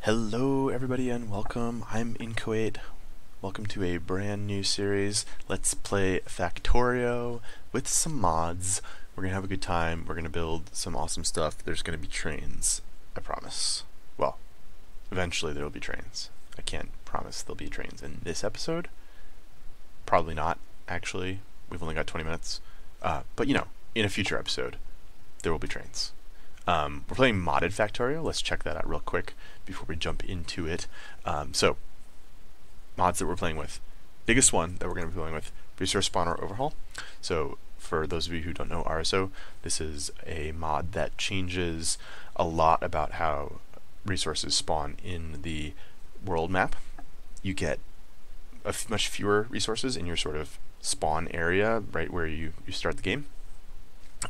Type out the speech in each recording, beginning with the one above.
Hello everybody and welcome. I'm in Kuwait. Welcome to a brand new series. Let's play Factorio with some mods. We're gonna have a good time. We're gonna build some awesome stuff. There's gonna be trains, I promise. Well, eventually there will be trains. I can't promise there'll be trains in this episode. Probably not, actually. We've only got 20 minutes. But you know, in a future episode, there will be trains. We're playing modded Factorio. Let's check that out real quick before we jump into it. So, mods that we're playing with. Biggest one that we're going to be playing with, Resource Spawner Overhaul. So, for those of you who don't know RSO, this is a mod that changes a lot about how resources spawn in the world map. You get much fewer resources in your sort of spawn area, right where you start the game.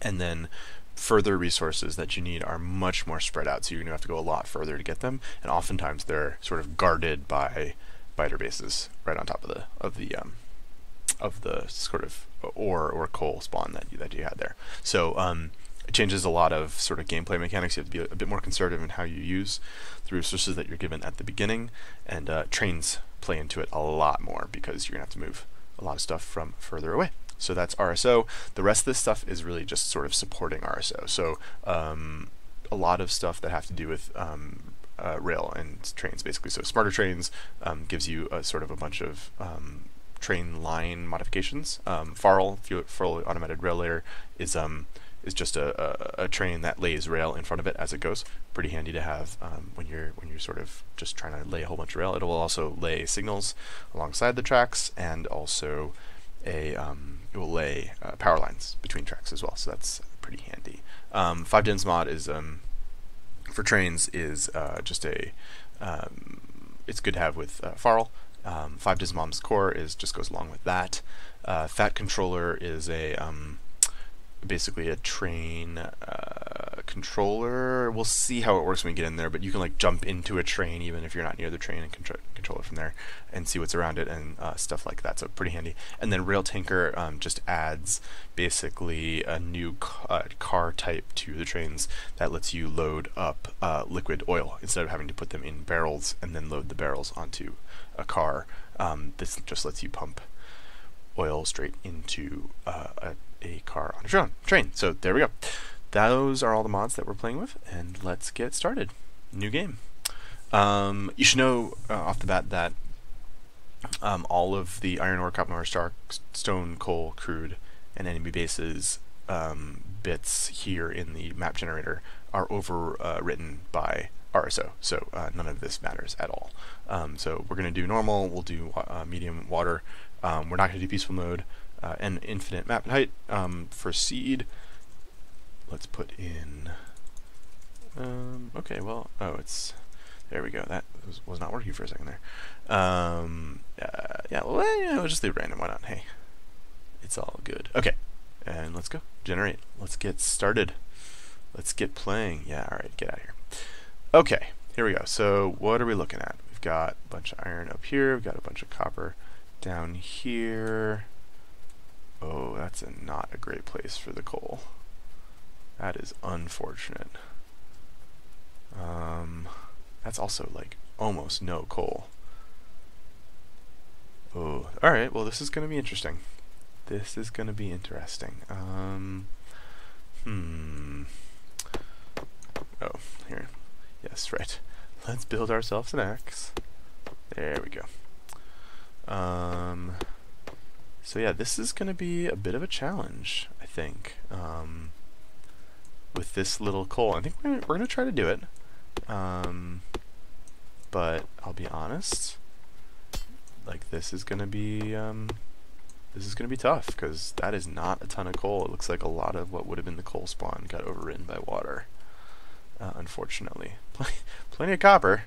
And then further resources that you need are much more spread out, so you're going to have to go a lot further to get them, and oftentimes they're sort of guarded by biter bases right on top of the sort of ore or coal spawn that you had there. So it changes a lot of sort of gameplay mechanics. You have to be a bit more conservative in how you use the resources that you're given at the beginning, and trains play into it a lot more because you're going to have to move a lot of stuff from further away. So that's RSO. The rest of this stuff is really just sort of supporting RSO. So a lot of stuff that have to do with rail and trains, basically. So smarter trains gives you sort of a bunch of train line modifications. FARL, fully automated rail layer, is just a train that lays rail in front of it as it goes. Pretty handy to have when you're sort of just trying to lay a whole bunch of rail. It will also lay signals alongside the tracks, and also it will lay power lines between tracks as well, so that's pretty handy. 5DIN's mod is for trains is just it's good to have with FARL. 5DIN's mod's core just goes along with that. Fat controller is basically a train controller. We'll see how it works when we get in there, but you can like jump into a train even if you're not near the train and control it from there and see what's around it and stuff like that, so pretty handy. And then Rail Tanker just adds basically a new car type to the trains that lets you load up liquid oil instead of having to put them in barrels and then load the barrels onto a car. This just lets you pump oil straight into a car on a train. So there we go. Those are all the mods that we're playing with, and let's get started. New game. You should know off the bat that all of the iron ore, copper ore, stone, coal, crude, and enemy bases bits here in the map generator are overwritten by RSO, so none of this matters at all. So we're going to do normal, we'll do medium, water. We're not going to do peaceful mode, and infinite map and height. For seed, let's put in okay, well, there we go. That was not working for a second there. Yeah, well, we'll just leave random. Why not? Hey, it's all good. Okay, and let's go generate. Let's get started. Let's get playing. Yeah, all right, get out of here. Okay, here we go. So what are we looking at? We've got a bunch of iron up here. We've got a bunch of copper down here. Oh, that's not a great place for the coal. That is unfortunate. That's also like almost no coal. Oh, alright, well this is going to be interesting. This is going to be interesting. Oh, here. Yes, right. Let's build ourselves an axe. There we go. So yeah, this is going to be a bit of a challenge, I think, with this little coal. I think we're going to try to do it, but I'll be honest, like this is going to be tough, because that is not a ton of coal. It looks like a lot of what would have been the coal spawn got overridden by water, unfortunately. Plenty of copper,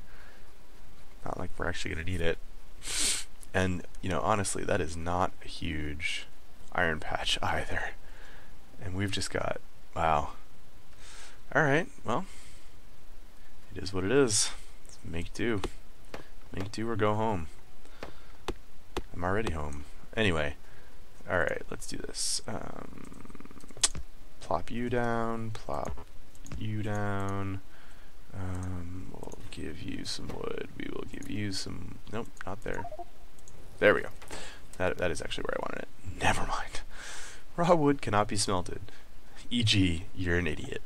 not like we're actually going to need it. And, you know, honestly, that is not a huge iron patch either. And we've just got, wow. Alright, well, it is what it is. Let's make do. Make do or go home. I'm already home. Anyway, alright, let's do this. Plop you down, plop you down. We'll give you some wood. We will give you some... Nope, not there. There we go. That is actually where I wanted it. Never mind. Raw wood cannot be smelted. E.g., you're an idiot.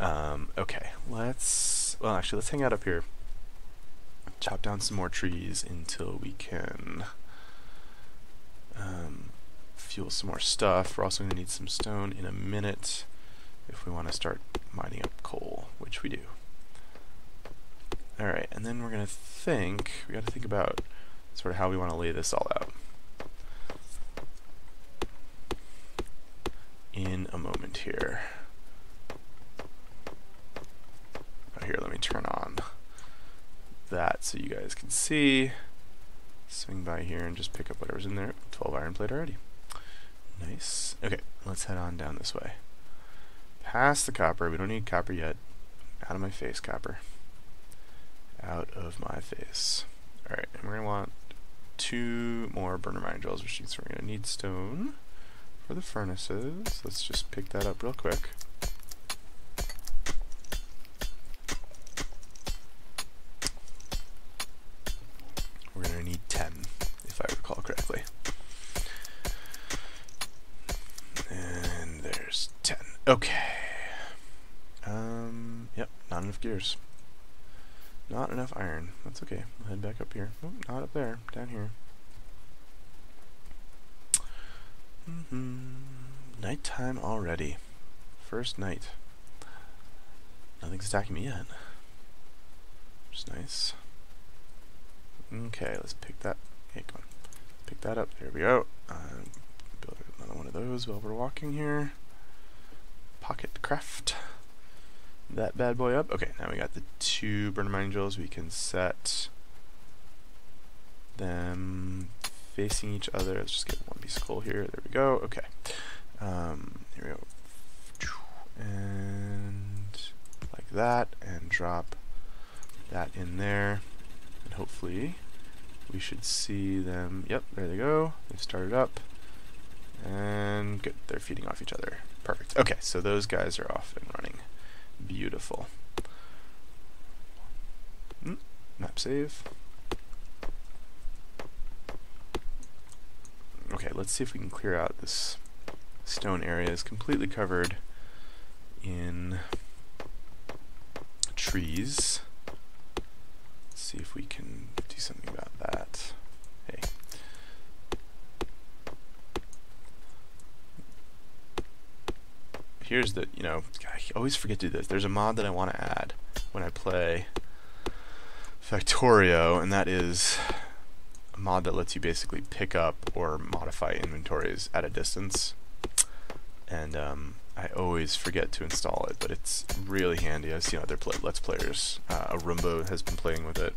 Okay, let's hang out up here. Chop down some more trees until we can fuel some more stuff. We're also going to need some stone in a minute if we want to start mining up coal, which we do. Alright, and then we got to think about sort of how we want to lay this all out. In a moment here. Oh, here, let me turn on that so you guys can see. Swing by here and just pick up whatever's in there. 12 iron plate already. Nice. Okay, let's head on down this way. Past the copper. We don't need copper yet. Out of my face, copper. Out of my face. Alright, and we're going to want 2 more burner mine drills, which means we're going to need stone for the furnaces. Let's just pick that up real quick. We're going to need 10, if I recall correctly. And there's 10. Okay. Yep, not enough gears. Not enough iron. That's okay. We'll head back up here. Oh, not up there. Down here. Nighttime already. First night. Nothing's attacking me yet. Which is nice. Okay, let's pick that. Hey, come on. Pick that up. There we go. Build another one of those while we're walking here. Pocket craft that bad boy up. Okay, now we got the 2 burner mine drills. We can set them facing each other. Let's just get one piece of coal here. There we go. Okay. Here we go. And like that, and drop that in there. And hopefully we should see them. Yep, there they go. They've started up. And good. They're feeding off each other. Perfect. Okay, so those guys are off and running. Beautiful. Map save. Okay, let's see if we can clear out this stone area. It's completely covered in trees. Let's see if we can do something about that. Hey. Here's the, I always forget to do this. There's a mod that I want to add when I play Factorio, and that is a mod that lets you basically pick up or modify inventories at a distance. And I always forget to install it, but it's really handy. I've seen other Let's Players. Arumbo has been playing with it.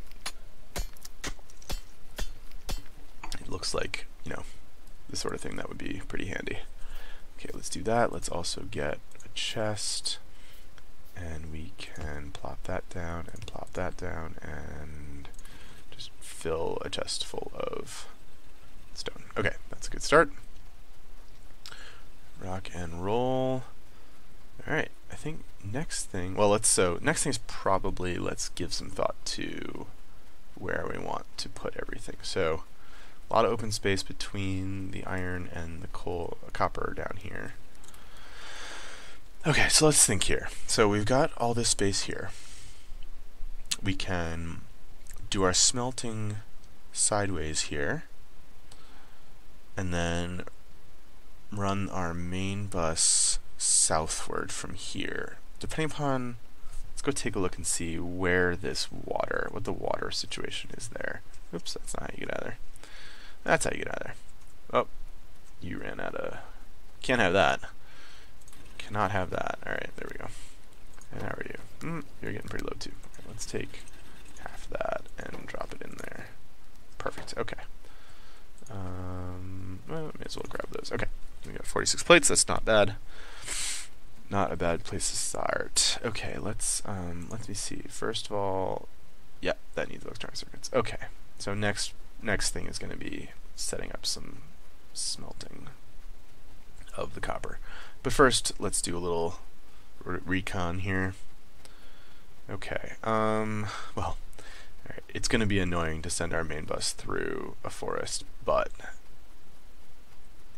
It looks like, the sort of thing that would be pretty handy. Okay, let's do that. Let's also get a chest, and we can plop that down and plop that down and just fill a chest full of stone. Okay, that's a good start. Rock and roll. Alright, I think next thing, next thing is probably let's give some thought to where we want to put everything. So a lot of open space between the iron and the copper down here. Okay, so let's think here. So we've got all this space here. We can do our smelting sideways here, and then run our main bus southward from here. Depending upon, let's go take a look and see where what the water situation is there. Oops, that's not how you get out of there. That's how you get out of there. Oh, you ran out of... Can't have that. Cannot have that. Alright, there we go. And how are you? You're getting pretty low too. Okay, let's take half that and drop it in there. Perfect. Okay. Well, may as well grab those. Okay. We got 46 plates. That's not bad. Not a bad place to start. Okay, let me see. First of all, yeah, that needs electronic circuits. Okay. So next thing is going to be setting up some smelting of the copper. But first, let's do a little recon here. Okay, well, alright, it's going to be annoying to send our main bus through a forest, but,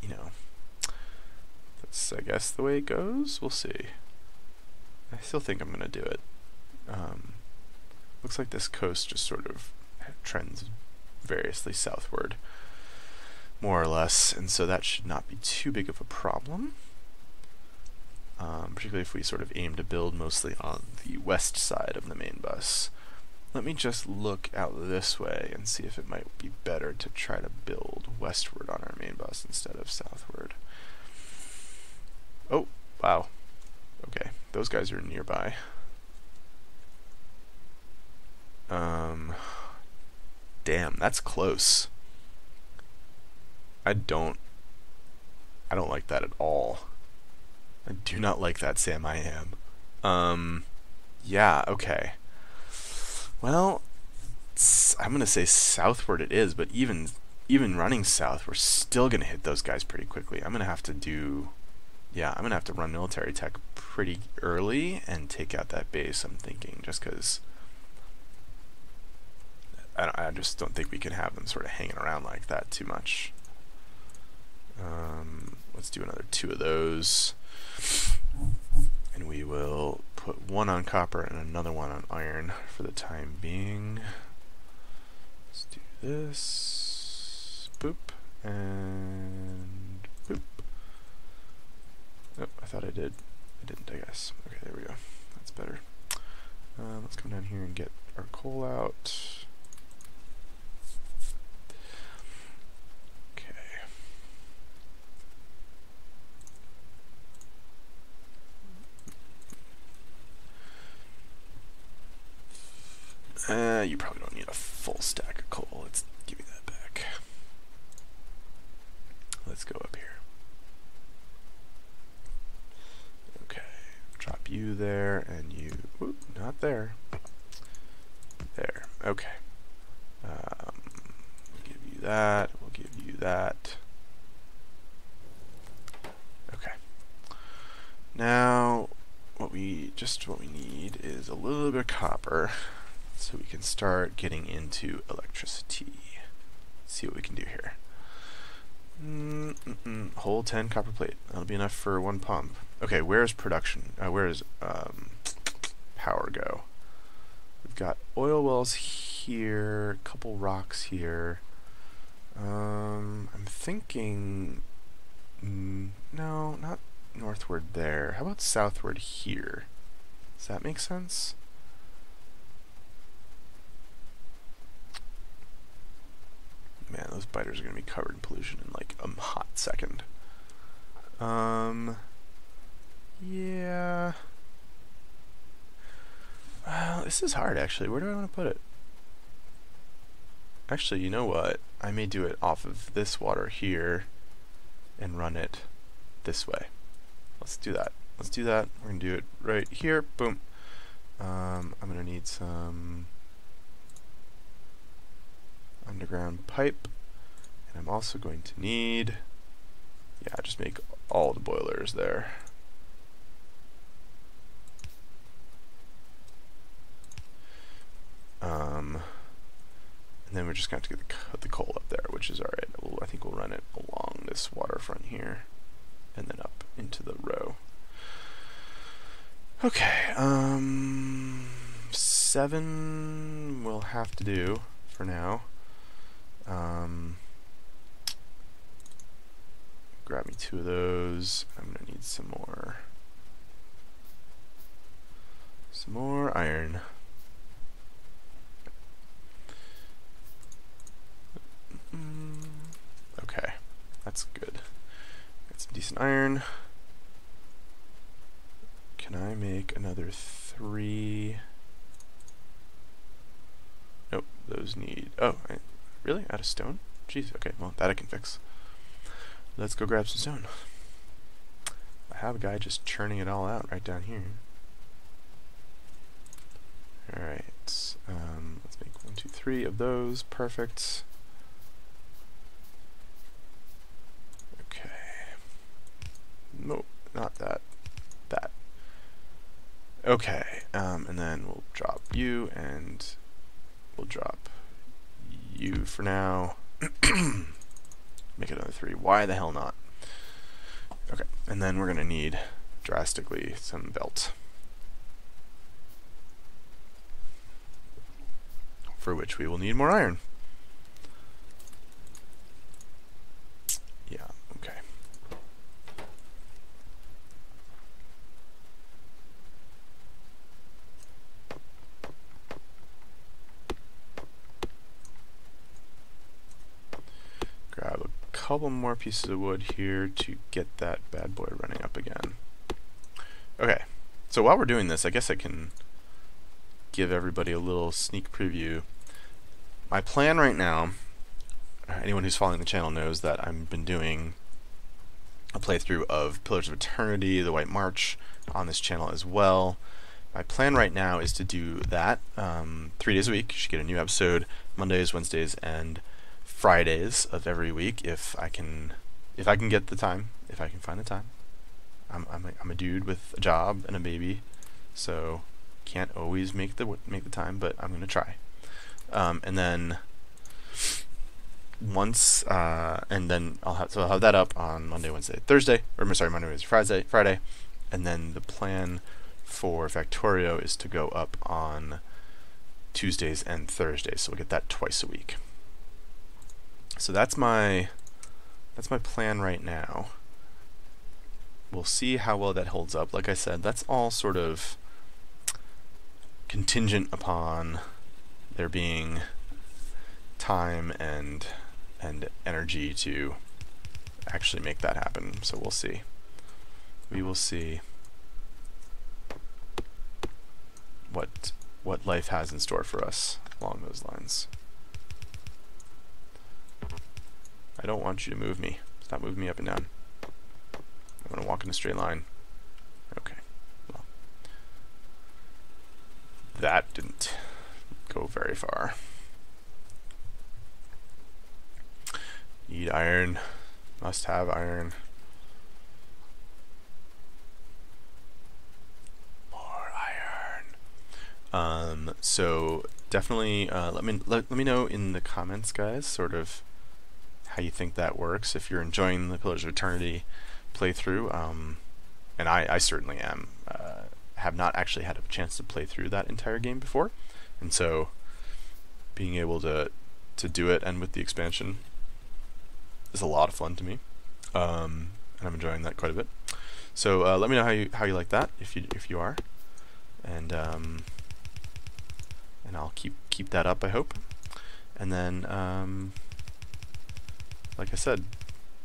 you know, that's, I guess, the way it goes. We'll see. I still think I'm going to do it. Looks like this coast just sort of trends variously southward, more or less, and so that should not be too big of a problem. Particularly if we sort of aim to build mostly on the west side of the main bus. Let me just look out this way and see if it might be better to try to build westward on our main bus instead of southward. Oh, wow. Okay, those guys are nearby. Damn, that's close. I don't like that at all. I do not like that, Sam. I am. Yeah, okay. Well, I'm gonna say southward it is, but even running south, we're still gonna hit those guys pretty quickly. I'm gonna have to do, yeah, I'm gonna have to run military tech pretty early and take out that base. I'm thinking, just because I just don't think we can have them sort of hanging around like that too much. Let's do another 2 of those. And we will put 1 on copper and another 1 on iron for the time being. Let's do this. Boop. And boop. Oh, I thought I did. I didn't, I guess. Okay, there we go. That's better. Let's come down here and get our coal out. You probably don't need a full stack of coal. Let's give me that back. Let's go up here. Okay, drop you there, and you, whoop, not there. There, okay. We'll give you that, we'll give you that. Okay. Now, what we need is a little bit of copper, so we can start getting into electricity. Let's see what we can do here. Whole 10 copper plate. That'll be enough for 1 pump. Okay, where's production? Where's power go? We've got oil wells here, a couple rocks here. I'm thinking, no, not northward there. How about southward here? Does that make sense? Man, those biters are going to be covered in pollution in like a hot second. Yeah. Well, this is hard actually. Where do I want to put it? Actually, you know what? I may do it off of this water here and run it this way. Let's do that. Let's do that. We're going to do it right here. Boom. I'm going to need some underground pipe, and I'm also going to need, yeah, just make all the boilers there. And then we're just going to have to cut the coal up there, which is alright. I think we'll run it along this waterfront here and then up into the row. Okay, 7 will have to do for now. Grab me 2 of those. I'm gonna need some more iron. Okay, that's good. Got some decent iron. Can I make another 3? Nope, those need, oh, really? Out of stone? Jeez, okay, well, that I can fix. Let's go grab some stone. I have a guy just churning it all out right down here. Alright, let's make 1, 2, 3 of those. Perfect. Okay. Nope, not that. That. Okay, and then we'll drop you, and we'll drop you for now. Make it another 3. Why the hell not? Okay, and then we're going to need drastically some belt, for which we will need more iron. Yeah, okay. Grab a couple more pieces of wood here to get that bad boy running up again. Okay, so while we're doing this, I guess I can give everybody a little sneak preview. My plan right now, anyone who's following the channel knows that I've been doing a playthrough of Pillars of Eternity, the White March, on this channel as well. My plan right now is to do that 3 days a week. You should get a new episode Mondays, Wednesdays, and Fridays of every week if I can get the time, if I can find the time. I'm a dude with a job and a baby, so can't always make the time, but I'm gonna try. And then once and then I'll have that up on Monday, Wednesday, Thursday, or sorry, Monday, Wednesday, Friday, and then the plan for Factorio is to go up on Tuesdays and Thursdays, so we'll get that twice a week. So that's my plan right now. We'll see how well that holds up. Like I said, that's all sort of contingent upon there being time and energy to actually make that happen. So we'll see. We will see what life has in store for us along those lines. I don't want you to move me. Stop moving me up and down. I want to walk in a straight line. Okay. Well, that didn't go very far. Need iron. Must have iron. More iron. So definitely let me know in the comments, guys, sort of how you think that works, if you're enjoying the Pillars of Eternity playthrough, and I certainly am. Have not actually had a chance to play through that entire game before, and so being able to do it and with the expansion is a lot of fun to me, and I'm enjoying that quite a bit. So let me know how you like that, if you are, and I'll keep that up, I hope. And then like I said,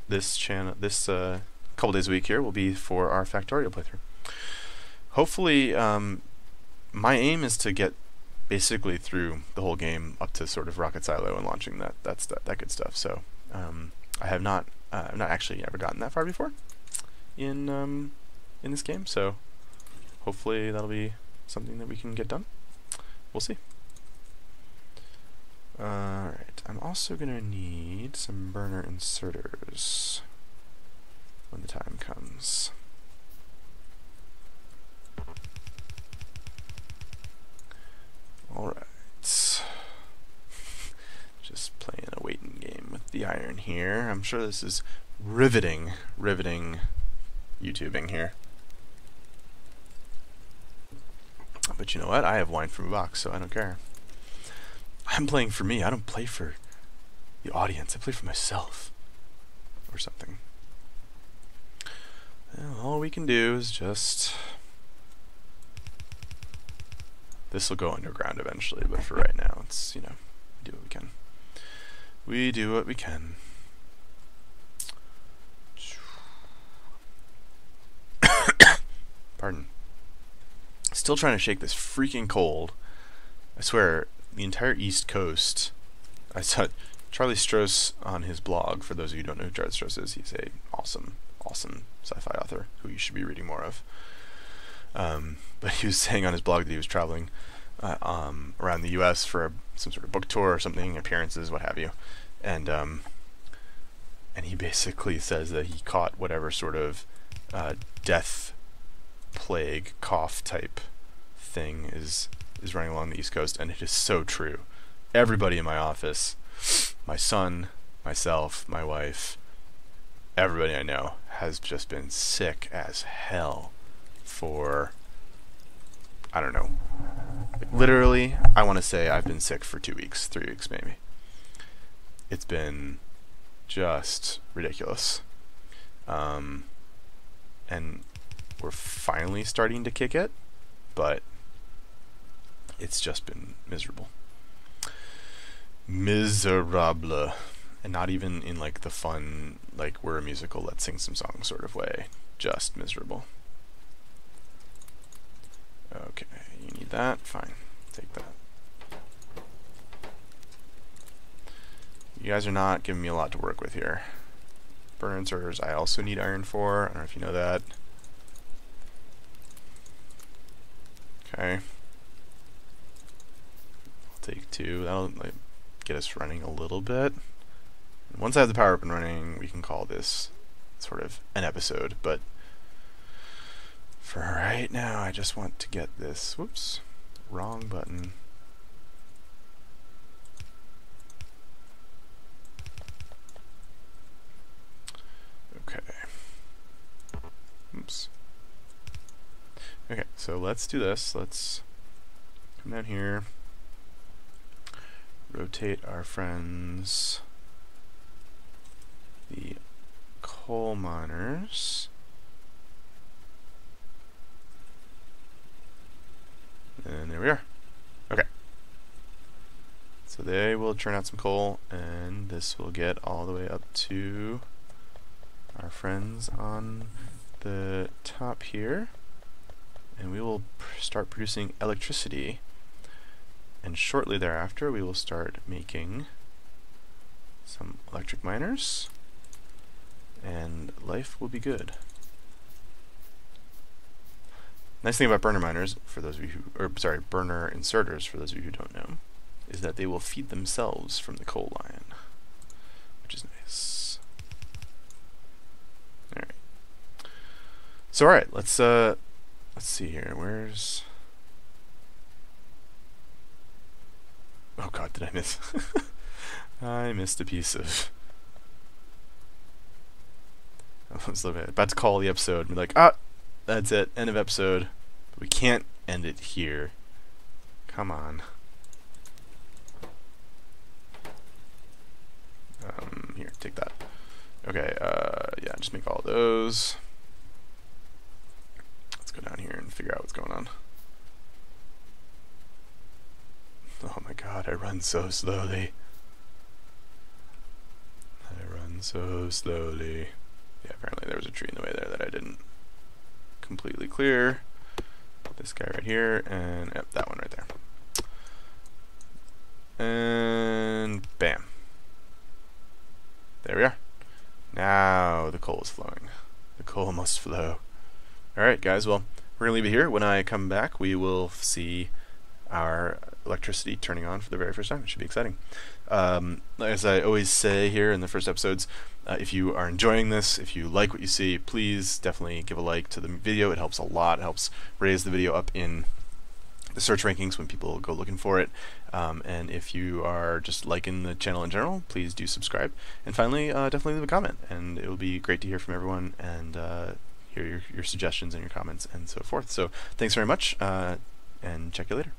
this couple days a week here will be for our Factorio playthrough. Hopefully, my aim is to get basically through the whole game up to sort of Rocket Silo and launching that good stuff. So I've not actually ever gotten that far before in this game. So hopefully that'll be something that we can get done. We'll see. Alright, I'm also going to need some burner inserters when the time comes. Alright. Just playing a waiting game with the iron here. I'm sure this is riveting YouTubing here. But you know what? I have wine from a box, so I don't care. I'm playing for me. I don't play for the audience. I play for myself. Or something. Well, all we can do is just... This will go underground eventually, but for right now, it's, you know, we do what we can. We do what we can. Pardon. Still trying to shake this freaking cold. I swear, the entire East Coast. I saw Charlie Stross on his blog. For those of you who don't know who Charlie Stross is, he's a awesome sci-fi author who you should be reading more of. But he was saying on his blog that he was traveling around the U.S. for some sort of book tour or something, appearances, what have you, and he basically says that he caught whatever sort of death, plague, cough type thing is is running along the East Coast, and it is so true. Everybody in my office, my son, myself, my wife, everybody I know has just been sick as hell for, I don't know, like literally, I want to say I've been sick for 2 weeks, 3 weeks maybe. It's been just ridiculous. And we're finally starting to kick it, but it's just been miserable. Miserable. And not even in like the fun, like we're a musical, let's sing some songs sort of way. Just miserable. Okay, you need that? Fine, take that. You guys are not giving me a lot to work with here. Burner inserters, I also need iron for. I don't know if you know that. Okay. I'll take 2. That'll like get us running a little bit. Once I have the power up and running, we can call this sort of an episode, but for right now, I just want to get this, whoops, wrong button. Okay. Oops. Okay, so let's do this. Let's come down here, rotate our friends, the coal miners, and there we are. Okay. So they will churn out some coal, and this will get all the way up to our friends on the top here, and we will start producing electricity, and shortly thereafter we will start making some electric miners, and life will be good. Nice thing about burner miners, for those of you who, or sorry, burner inserters, for those of you who don't know, is that they will feed themselves from the coal line, which is nice. All right. So all right, let's see here. Where's? Oh God, did I miss? I missed a piece of. I was about to call the episode and be like, ah, that's it, end of episode. But we can't end it here. Come on. Here, take that. Okay, yeah, just make all of those. Let's go down here and figure out what's going on. Oh my God, I run so slowly. I run so slowly. Yeah, apparently there was a tree in the way there that I didn't completely clear. This guy right here, and yep, that one right there. And bam. There we are. Now the coal is flowing. The coal must flow. Alright guys, well, we're going to leave it here. When I come back, we will see our electricity turning on for the very first time. It should be exciting. As I always say here in the first episodes, if you are enjoying this, if you like what you see, please definitely give a like to the video. It helps a lot. It helps raise the video up in the search rankings when people go looking for it. And if you are just liking the channel in general, please do subscribe. And finally, definitely leave a comment. And it will be great to hear from everyone and hear your suggestions and your comments and so forth. So thanks very much, and check you later.